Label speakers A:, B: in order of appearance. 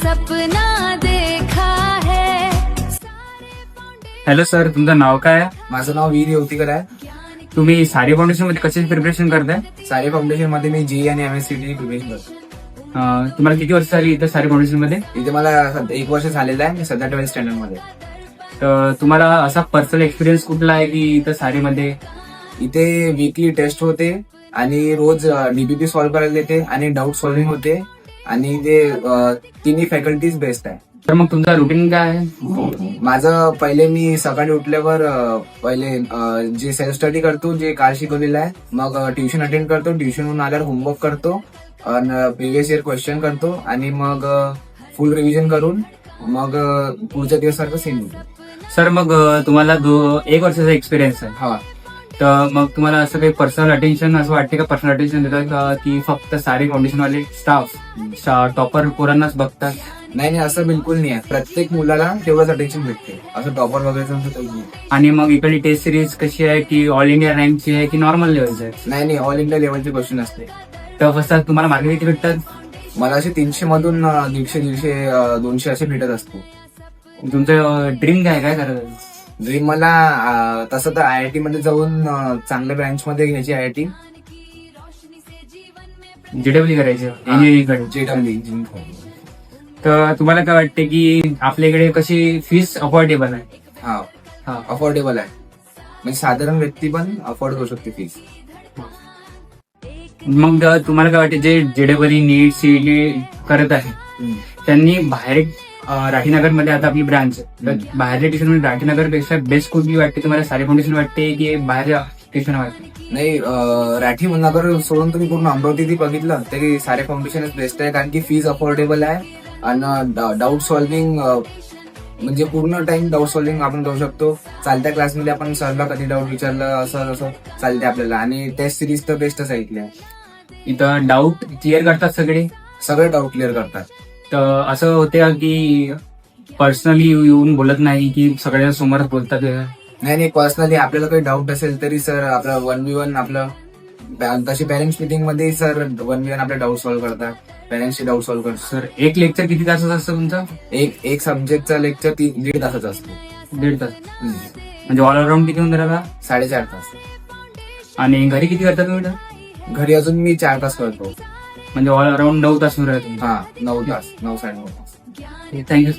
A: सपना देखा है।
B: Hello sir, तुमचं नाव काय आहे?
C: माझं नाव वीर येवतीकर आहे.
B: तुम्ही सारी फाउंडेशन मध्ये कशाची प्रिपरेशन करताय?
C: सारे फाउंडेशन मध्ये मी जी आणि MSCT प्रिपरेशन करतो.
B: तुम्हाला किती वर्ष झाली इथं सारी फाउंडेशन मध्ये?
C: इथे मला 1 वर्ष झालेलं आहे. मी सध्या 12th स्टँडर्ड मध्ये.
B: तर तुम्हाला असा पर्सनल एक्सपिरियन्स कुठला आहे की इथं सारी मध्ये?
C: इथे वीकली टेस्ट होते आणि रोज DBT सॉल्व्ह करायला देते आणि डाऊट सॉल्व्हिंग होते आणि ते तिन्ही फॅकल्टीज बेस्ट आहे.
B: तर मग तुमचा रुटीन काय आहे?
C: माझं पहिले मी सकाळी उठल्यावर पहिले जे सेल्फ स्टडी करतो, जे काल शिकवलेलं आहे. मग ट्युशन अटेंड करतो. ट्युशनहून आल्यावर होमवर्क करतो आणि प्रिव्हियस इयर क्वेश्चन करतो आणि मग फुल रिव्हिजन करून मग पुढच्या दिवसासारखं सेम होतो.
B: सर मग तुम्हाला 1 वर्षाचा एक्सपिरियन्स आहे.
C: हा.
B: तर मग तुम्हाला असं काही पर्सनल अटेन्शन असं वाटते का? पर्सनल अटेन्शन देतात का की फक्त सारे फाउंडेशन वाले स्टाफ टॉपर पोरांनाच बघतात?
C: नाही असं बिलकुल नाही आहे. प्रत्येक मुलाला तेवढंच अटेन्शन भेटते. असं टॉपर वगैरे.
B: आणि मग इकडली टेस्ट सिरीज कशी आहे की ऑल इंडिया रँकची आहे की नॉर्मल लेवलची आहे?
C: नाही ऑल इंडिया लेवलचे क्वेश्चन असते.
B: तर फक्त तुम्हाला मार्क किती भेटतात?
C: मला असे 300 मधून 150, 200 असे भेटत असतो.
B: तुमचं ड्रीम काय करायचं?
C: ड्रीम मला तसं तर IIT मध्ये जाऊन चांगल्या ब्रँच मध्ये घ्यायची IIT.
B: JEE करायचं इंजिनिअरिंग. तर तुम्हाला काय वाटते की आपल्याकडे कशी फीस अफोर्डेबल आहे?
C: हा अफोर्डेबल आहे. म्हणजे साधारण व्यक्ती पण अफोर्ड करू शकते फीस.
B: मग तुम्हाला काय वाटते जे JEE नीट CET करत आहे त्यांनी बाहेर राठीनगर मध्ये आता आपली ब्रांच आहे, तर बाहेरच्या ट्युशन राठीनगर पेक्षा बेस्ट कुठली वाटते तुम्हाला? सारी फाउंडेशन वाटते की बाहेर ट्युशन वाटते?
C: नाही राठीनगर सोडून तुम्ही पूर्ण अमरावती बघितलं तरी सारे फाउंडेशनच बेस्ट आहे. कारण की फीज अफोर्डेबल आहे आणि डाऊट सॉल्व्हिंग म्हणजे पूर्ण टाइम डाऊट सॉल्व्हिंग आपण करू शकतो. चालत्या क्लासमध्ये आपण सरला कधी डाऊट विचारलं असं चालते आपल्याला. आणि टेस्ट सिरीज तर बेस्टच आहे इथल्या.
B: इथं डाऊट क्लिअर करतात
C: सगळे डाऊट क्लिअर करतात.
B: तर असं होते की पर्सनली येऊन बोलत नाही की सगळ्या समोर बोलतात?
C: नाही पर्सनली आपल्याला काही डाऊट असेल तरी सर आपलं 1v1 आपलं तशी पॅरेंट्स मिटिंग मध्ये सर 1v1 आपले डाऊट सॉल्व्ह करतात. पॅरेंट्सचे डाऊट सॉल्व्ह करतात.
B: सर एक लेक्चर किती तासाचं असतं तुमचं?
C: एक सब्जेक्टचा लेक्चर 1.5 तासाचा असतो.
B: 1.5 तास म्हणजे ऑल अराउंड किती होऊन राहिला?
C: 4.5 तास.
B: आणि घरी किती करता तुम्ही?
C: घरी अजून मी 4 तास करतो.
B: म्हणजे ऑल अराउंड 9 तास होऊन राहिले?
C: 9 तास 9-9.5 तास.
B: थँक्यू.